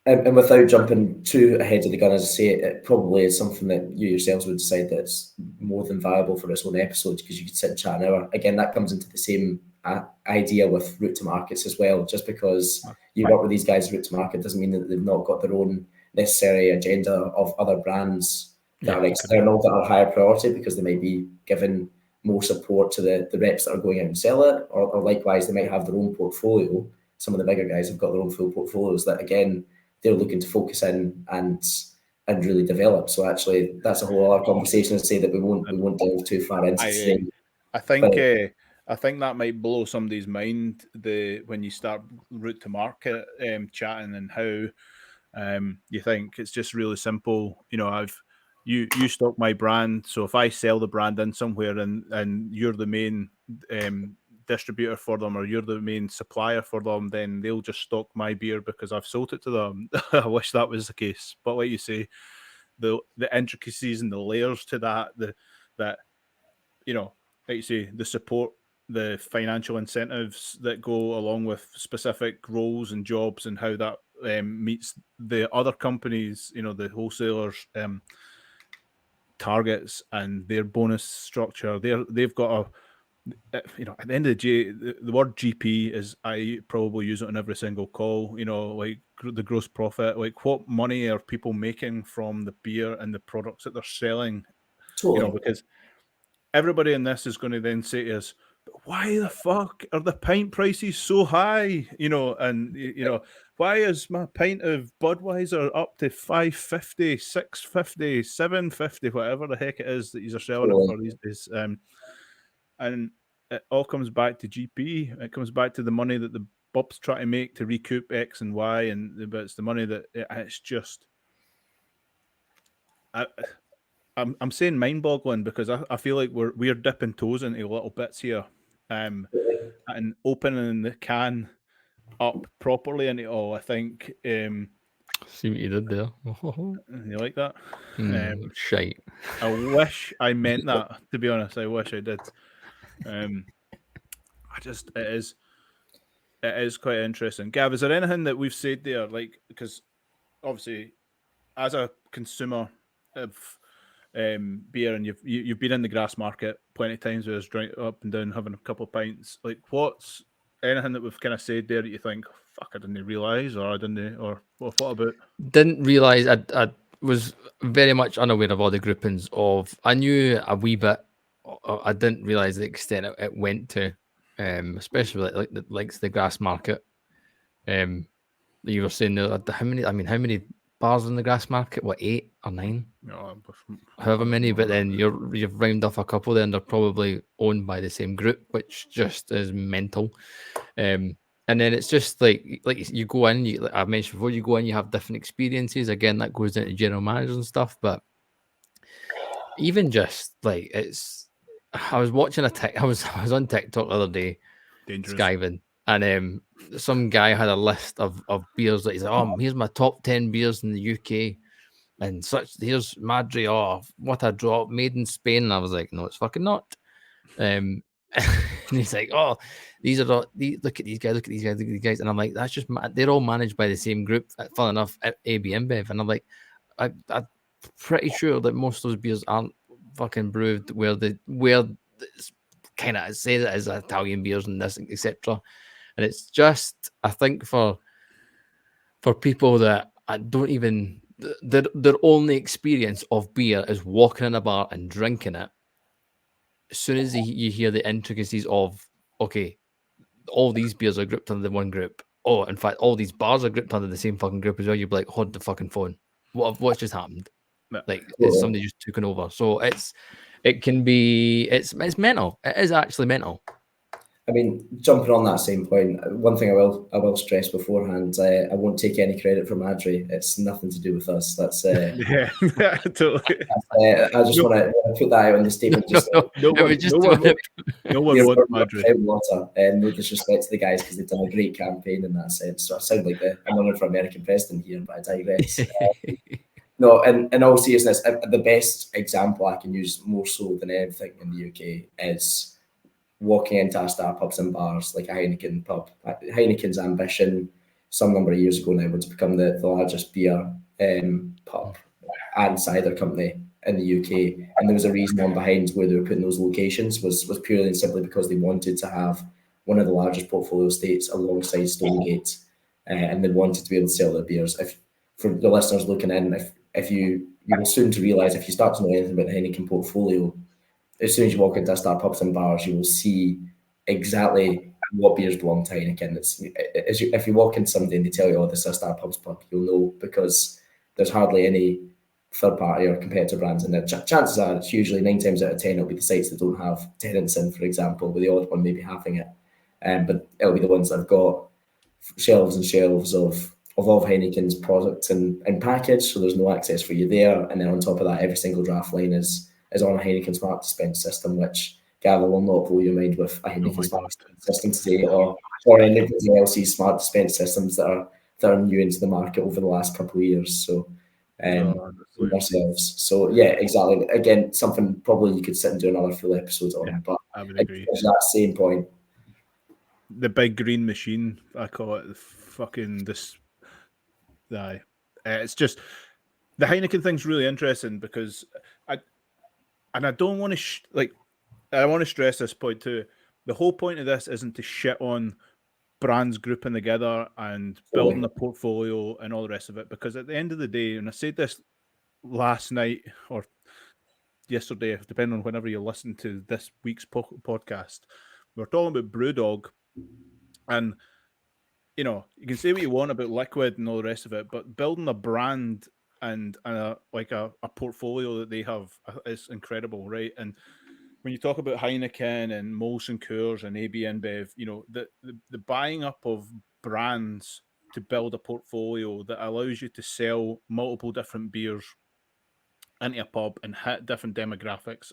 And without jumping too ahead of the gun, as I say, it probably is something that you yourselves would decide that's more than viable for its own episode, because you could sit and chat an hour. Again, that comes into the same idea with route to markets as well. Just because you work with these guys route to market doesn't mean that they've not got their own necessary agenda of other brands that are external, that are higher priority, because they might be given more support to the reps that are going out and sell it, or likewise, they might have their own portfolio. Some of the bigger guys have got their own full portfolios that, again, they're looking to focus in and really develop. So actually, that's a whole other conversation to say that we won't delve too far into today. I think that might blow somebody's mind, when you start route to market chatting, and how you think it's just really simple. You stock my brand, so if I sell the brand in somewhere, and you're the main distributor for them, or you're the main supplier for them, then they'll just stock my beer because I've sold it to them. I wish that was the case, but like you say, the intricacies and the layers to that, like you say, the support, the financial incentives that go along with specific roles and jobs, and how that meets the other companies, the wholesalers targets and their bonus structure. They've got at the end of the day, the word GP is, I probably use it on every single call, like the gross profit, like what money are people making from the beer and the products that they're selling. Totally. Because everybody in this is going to then say to us, why the fuck are the pint prices so high? And why is my pint of Budweiser up to $5.50, $6.50, $7.50, whatever the heck it is that you're selling it for these days? And it all comes back to GP. It comes back to the money that the Bob's trying to make to recoup X and Y, but it's the money that it's just. I'm saying mind-boggling because I feel like we're dipping toes into little bits here, and opening the can up properly into it all. I think See what you did there. you like that. Shite. I wish I meant that. To be honest, I wish I did. It is quite interesting. Gav, is there anything that we've said there, like, because obviously, as a consumer of beer, and you've been in the grass market plenty of times with us, drink up and down, having a couple of pints. Like, what's anything that we've kind of said there that you think, fuck, I didn't realise, or I didn't, or what about? Didn't realise. I was very much unaware of all the groupings of. I knew a wee bit. I didn't realise the extent it went to, especially like the likes of the grass market. You were saying there, how many? I mean, how many bars in the grass market? What, 8 or 9? No, However many, but then you've rounded off a couple. Then they're probably owned by the same group, which just is mental. And then it's just like you go in. Like I mentioned before, you go in, you have different experiences. Again, that goes into general managers and stuff. But even just like I was watching I was on TikTok the other day, dangerous. skiving, and some guy had a list of beers that he's like, oh, here's my top 10 beers in the UK. And such, here's Madri. Oh, what a drop! Made in Spain. And I was like, no, it's fucking not. And he's like, oh, these are all. Look at these guys. Look at these guys. Look at these guys. And I'm like, that's just they're all managed by the same group. Fun enough, AB InBev. And I'm like, I'm pretty sure that most of those beers aren't fucking brewed where kind of say that as Italian beers and this, etc. And it's just, I think for people that I don't even. Their only experience of beer is walking in a bar and drinking it. As soon as you hear the intricacies of, okay, all these beers are grouped under the one group. Oh, in fact, all these bars are grouped under the same fucking group as well. You'd be like, hold the fucking phone. What's just happened? No. Like, it's somebody just taken over. So it's mental. It is actually mental. I mean, jumping on that same point, one thing I will stress beforehand, I won't take any credit for Madri. It's nothing to do with us. That's yeah, totally. I just want to put that out in the statement. No one wants Madri. Water, and no disrespect to the guys because they've done a great campaign in that sense. So I sound like I'm running for American president here, but I digress. No, in all seriousness, the best example I can use more so than anything in the UK is walking into a Star pubs and bars like a Heineken pub. Heineken's ambition some number of years ago now was to become the largest beer pub and cider company in the UK. And there was a reason on behind where they were putting those locations was purely and simply because they wanted to have one of the largest portfolio estates alongside Stonegate. And they wanted to be able to sell their beers. If for the listeners looking in, if you will soon to realise if you start to know anything about the Heineken portfolio, as soon as you walk into Star pubs and bars, you will see exactly what beers belong to Heineken. If you walk into somebody and they tell you, oh, this is a Star pubs pub, you'll know because there's hardly any third party or competitor brands in there. Chances are it's usually 9 times out of 10 it'll be the sites that don't have tenants in, for example, with the odd one maybe having it. But it'll be the ones that have got shelves and shelves of Heineken's product and package, so there's no access for you there. And then on top of that, every single draft line is on a Heineken Smart Dispense system, which Gavin will not blow your mind with a Heineken Smart Dispense system today, or anybody else's Smart Dispense systems that are new into the market over the last couple of years. So ourselves. So yeah, exactly. Again, something probably you could sit and do another full episode on. Yeah, but I would agree. At that same point, the big green machine, I call it, the fucking this. It's just the Heineken thing's really interesting because I don't want to I want to stress this point too. The whole point of this isn't to shit on brands grouping together and building a portfolio and all the rest of it, because at the end of the day, and I said this last night or yesterday, depending on whenever you listen to this week's podcast, we're talking about Brewdog, and you know, you can say what you want about liquid and all the rest of it, but building a brand and a portfolio that they have is incredible, right? And when you talk about Heineken and Molson Coors and AB InBev, you know, the buying up of brands to build a portfolio that allows you to sell multiple different beers into a pub and hit different demographics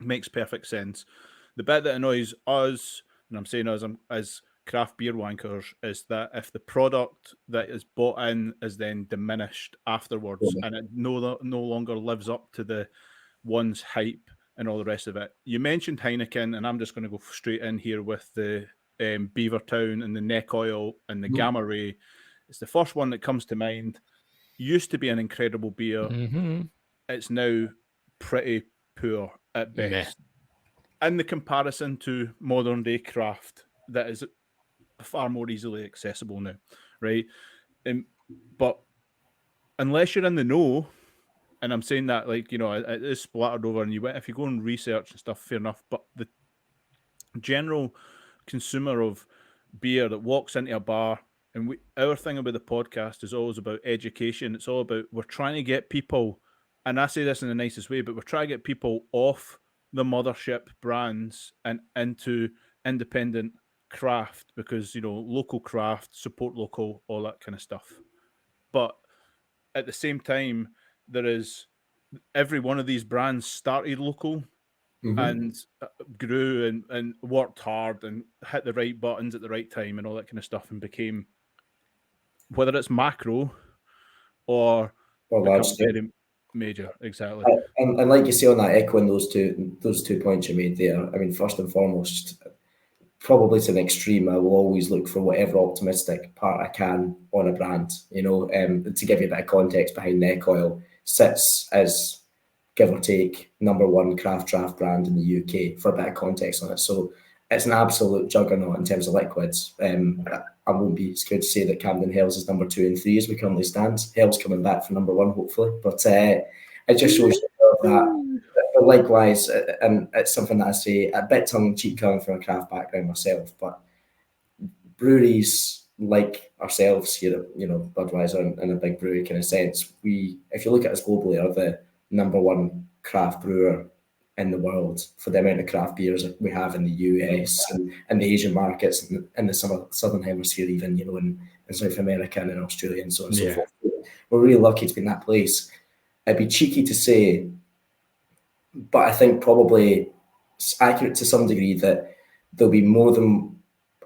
makes perfect sense. The bit that annoys us, and I'm saying us as craft beer wankers, is that if the product that is bought in is then diminished afterwards and it no longer lives up to the one's hype and all the rest of it. You mentioned Heineken, and I'm just going to go straight in here with the Beavertown and the Neck Oil and the Gamma Ray. It's the first one that comes to mind. Used to be an incredible beer. It's now pretty poor at best. In the comparison to modern day craft, that is far more easily accessible now, right? But unless you're in the know, and I'm saying that like, it is splattered over, and if you go and research and stuff, fair enough. But the general consumer of beer that walks into a bar, and our thing about the podcast is always about education. It's all about, we're trying to get people, and I say this in the nicest way, but we're trying to get people off the mothership brands and into independent craft, because local craft, support local, all that kind of stuff. But at the same time, there is every one of these brands started local and grew and worked hard and hit the right buttons at the right time and all that kind of stuff, and became, whether it's macro or large scale, major. Exactly. And like you say on that, echoing those two points you made there, I mean, first and foremost, probably to an extreme, I will always look for whatever optimistic part I can on a brand. To give you a bit of context behind Neck Oil, sits as, give or take, #1 craft draft brand in the UK, for a bit of context on it. So it's an absolute juggernaut in terms of liquids. I won't be scared to say that Camden Hells is number 2 and 3 as we currently stand. Hells coming back for #1, hopefully. But it just shows you that. But likewise, and it's something that I say a bit tongue-in-cheek coming from a craft background myself, but breweries like ourselves here at Budweiser in a big brewery kind of sense, if you look at us globally, are the #1 craft brewer in the world for the amount of craft beers that we have in the US and the Asian markets and the southern hemisphere, even in South America and in Australia and so on and so forth. We're really lucky to be in that place. It'd be cheeky to say, but I think probably it's accurate to some degree, that there'll be more than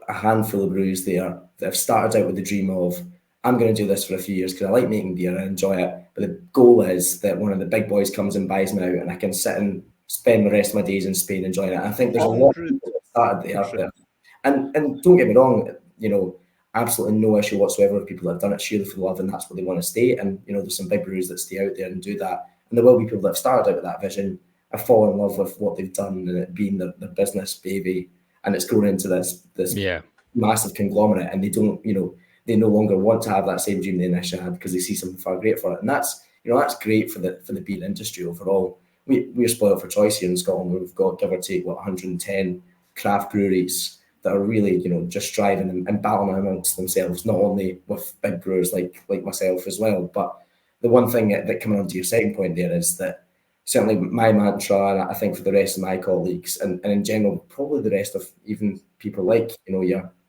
a handful of breweries there that have started out with the dream of, I'm going to do this for a few years because I like making beer and I enjoy it. But the goal is that one of the big boys comes and buys me out and I can sit and spend the rest of my days in Spain enjoying it. I think there's a lot of people that started there. And don't get me wrong, absolutely no issue whatsoever with people that have done it sheerly for the love and that's what they want to stay. And, there's some big breweries that stay out there and do that. And there will be people that have started out with that vision, have fallen in love with what they've done and it being their business baby. And it's grown into this massive conglomerate, and they don't, they no longer want to have that same dream they initially had because they see something far greater for it. And that's great for the beer industry overall. We're spoiled for choice here in Scotland. We've got, give or take, 110 craft breweries that are really, just striving and battling amongst themselves, not only with big brewers like myself as well. But the one thing that coming on to your second point there is that certainly my mantra, and I think for the rest of my colleagues and in general, probably the rest of even people like,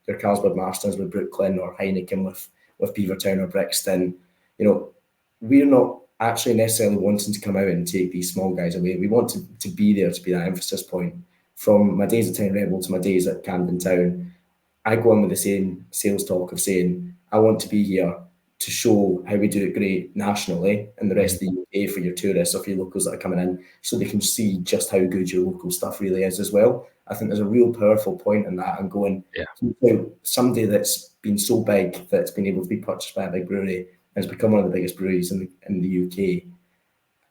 your Carlsberg Marston's with Brooklyn or Heineken with Beavertown or Brixton, we're not actually necessarily wanting to come out and take these small guys away. We want to be there to be that emphasis point. From my days at Town Rebel to my days at Camden Town, I go on with the same sales talk of saying, I want to be here to show how we do it great nationally and the rest of the UK for your tourists or for your locals that are coming in, so they can see just how good your local stuff really is as well. I think there's a real powerful point in that, and going, somebody that's been so big that it's been able to be purchased by a big brewery and has become one of the biggest breweries in the UK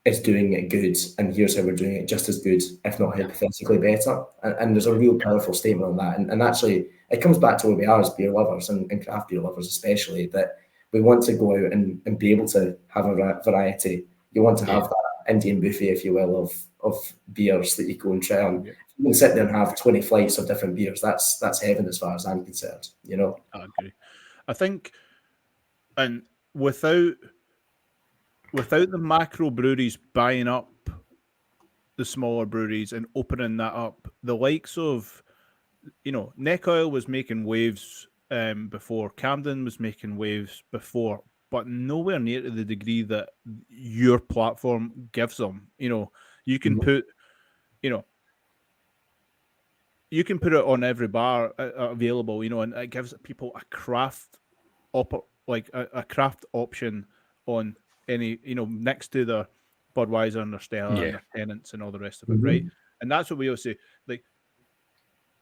is doing it good, and here's how we're doing it just as good, if not hypothetically better. And there's a real powerful statement on that. And actually, it comes back to where we are as beer lovers and craft beer lovers especially, that we want to go out and be able to have a variety. You want to have that Indian buffet, if you will, of beers that you go and try on. You can sit there and have 20 flights of different beers. That's heaven as far as I'm concerned, I agree. I think, and without the macro breweries buying up the smaller breweries and opening that up, the likes of, Neck Oil was making waves before, Camden was making waves before, but nowhere near to the degree that your platform gives them. You know, you can put, you know, you can put it on every bar available, you know, and it gives people a craft a craft option on any, you know, next to their Budweiser and their Stella and their Tennants and all the rest of it, right? And that's what we always say. Like,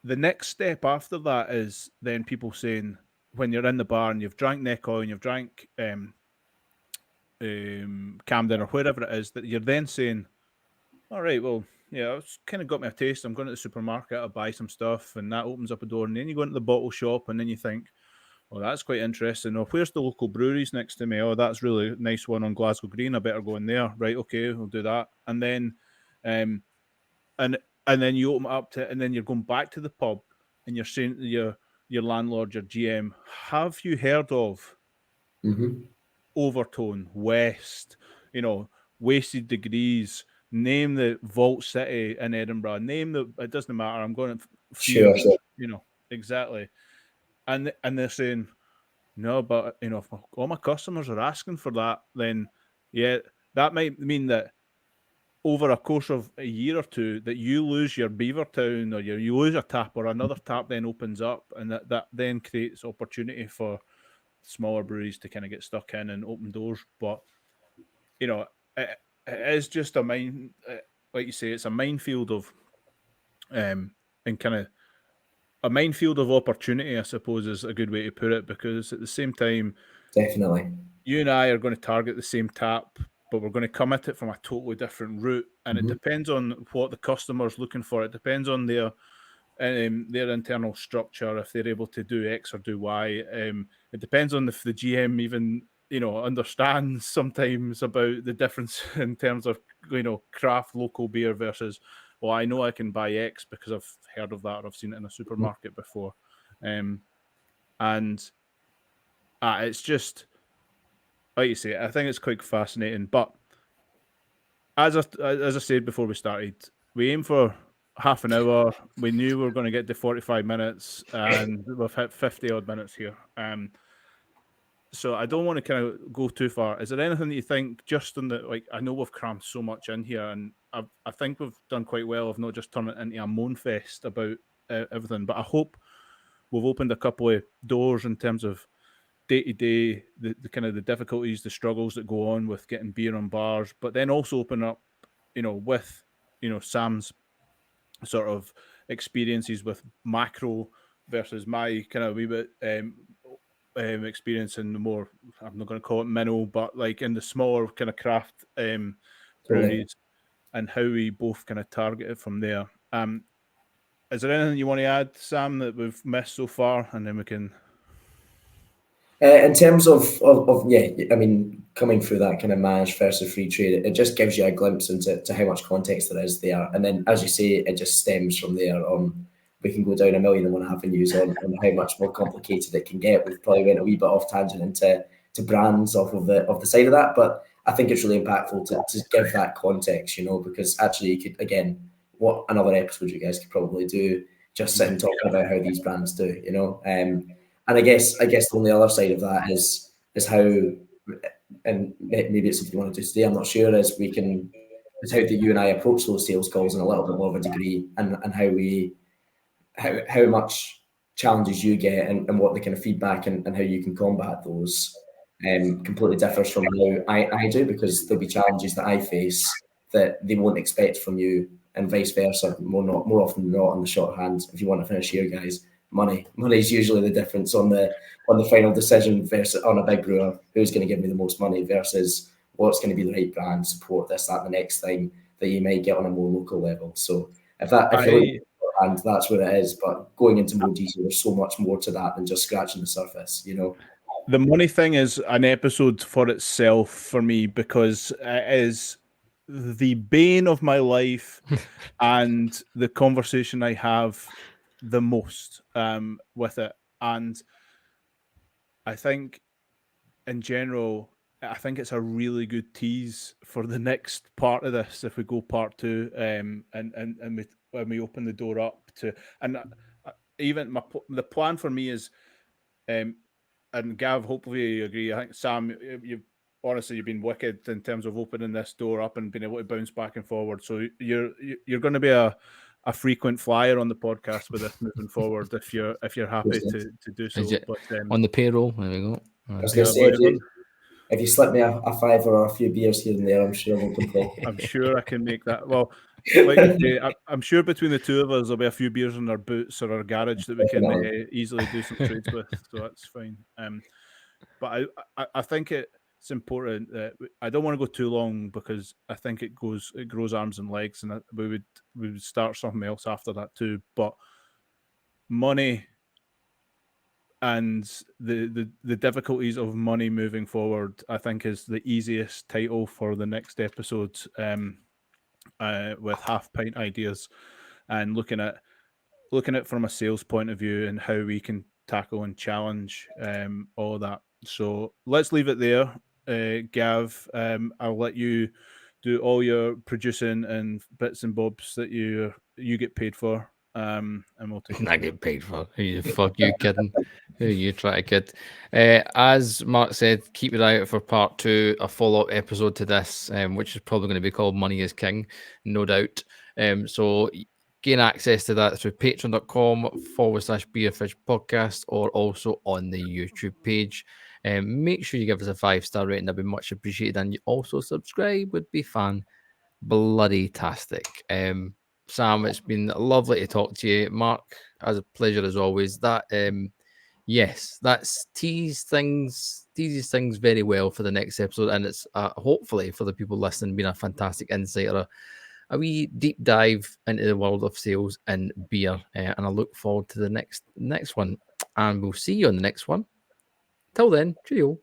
the next step after that is then people saying, when you're in the bar and you've drank Neckoy and you've drank Camden or wherever it is, that you're then saying, all right, well, yeah, it's kind of got me a taste. I'm going to the supermarket, I'll buy some stuff, and that opens up a door. And then you go into the bottle shop, and then you think, oh, that's quite interesting. Oh, where's the local breweries next to me? Oh, that's really nice one on Glasgow Green. I better go in there. Right, okay, we'll do that. And then, and then you open it up to, and then you're going back to the pub, and you're saying to your landlord, your GM, have you heard of Overtone, West, you know, Wasted Degrees? Name the Vault City in Edinburgh. Name the. It doesn't matter. I'm going to. Sure. You know, exactly. And they're saying, no, but, you know, if all my customers are asking for that, then yeah, that might mean that over a course of a year or two that you lose your Beavertown, or you lose a tap, or another tap then opens up, and that then creates opportunity for smaller breweries to kind of get stuck in and open doors. But, you know, it is just a like you say, it's a minefield of and kind of a minefield of opportunity, I suppose, is a good way to put it, because at the same time, definitely, you and I are going to target the same tap, but we're going to come at it from a totally different route, and it depends on what the customer's looking for. It depends on their internal structure, if they're able to do X or do Y. It depends on if the GM even, you know, understands sometimes about the difference in terms of, you know, craft local beer versus, well, I know I can buy X because I've heard of that or I've seen it in a supermarket before. And it's just, like you say, I think it's quite fascinating. But as I said before we started, we aim for half an hour. We knew we were going to get to 45 minutes, and we've hit 50 odd minutes here. So I don't want to kind of go too far. Is there anything that you think, just in the, like, I know we've crammed so much in here, and I think we've done quite well of not just turning it into a moan fest about everything, but I hope we've opened a couple of doors in terms of day-to-day, the kind of the difficulties, the struggles that go on with getting beer on bars, but then also open up, you know, with, you know, Sam's sort of experiences with macro versus my kind of wee bit experience in the more, I'm not going to call it minnow, but like in the smaller kind of craft breweries, and how we both kind of target it from there. Is there anything you want to add, Sam, that we've missed so far, and then we can... In terms of yeah, I mean, coming through that kind of managed versus free trade, it just gives you a glimpse into how much context there is there. And then, as you say, it just stems from there. We can go down a million and one avenues on how much more complicated it can get. We've probably went a wee bit off tangent into brands off of the side of that, but I think it's really impactful to give that context, you know, because actually you could, again, what another episode you guys could probably do, just sit and talk about how these brands do, you know. And I guess the only other side of that is how, and maybe it's something you want to do today, I'm not sure, is how do you and I approach those sales calls in a little bit more of a degree, and how much challenges you get and what the kind of feedback and how you can combat those completely differs from how I do, because there'll be challenges that I face that they won't expect from you, and vice versa, more often than not on the shorthand. If you want to finish here, guys, money is usually the difference on the final decision versus on a big brewer, who's going to give me the most money versus what's going to be the right brand, support, this, that, and the next thing that you might get on a more local level. So if you look, and that's where it is, but going into more detail, there's so much more to that than just scratching the surface, you know. The money thing is an episode for itself for me, because it is the bane of my life and the conversation I have the most with it. And I think in general, I think it's a really good tease for the next part of this, if we go part two, and when we open the door up to, and even the plan for me is and Gav, hopefully you agree. I think Sam, you've been wicked in terms of opening this door up and being able to bounce back and forward. So you're going to be a frequent flyer on the podcast with this moving forward if you're happy to do so. But on the payroll, there we go. I was going to say, if you slip me a $5 or a few beers here and there, I'm sure we'll complain. I'm sure I can make that. Well, like I say, I'm sure between the two of us, there'll be a few beers in our boots or our garage that we can easily do some trades with. So that's fine. But I think it's important that I don't want to go too long because I think it grows arms and legs, and we would start something else after that too. But money and the difficulties of money moving forward, I think, is the easiest title for the next episode. With half pint ideas and looking at from a sales point of view and how we can tackle and challenge all that. So let's leave it there. Gav, I'll let you do all your producing and bits and bobs that you get paid for. And we'll take I get paid for. Who you fuck you kidding? Who you try to kid? As Mark said, keep your eye out for part 2, a follow-up episode to this, which is probably going to be called Money is King, no doubt. So gain access to that through patreon.com/beerfish podcast or also on the YouTube page. Make sure you give us a 5-star rating, that'd be much appreciated, and you also subscribe would be bloody-tastic. Sam, it's been lovely to talk to you. Mark, as a pleasure as always. That yes, that's teases things very well for the next episode, and it's hopefully for the people listening been a fantastic insight or a wee deep dive into the world of sales and beer. And I look forward to the next one, and we'll see you on the next one. Till then, cheerio.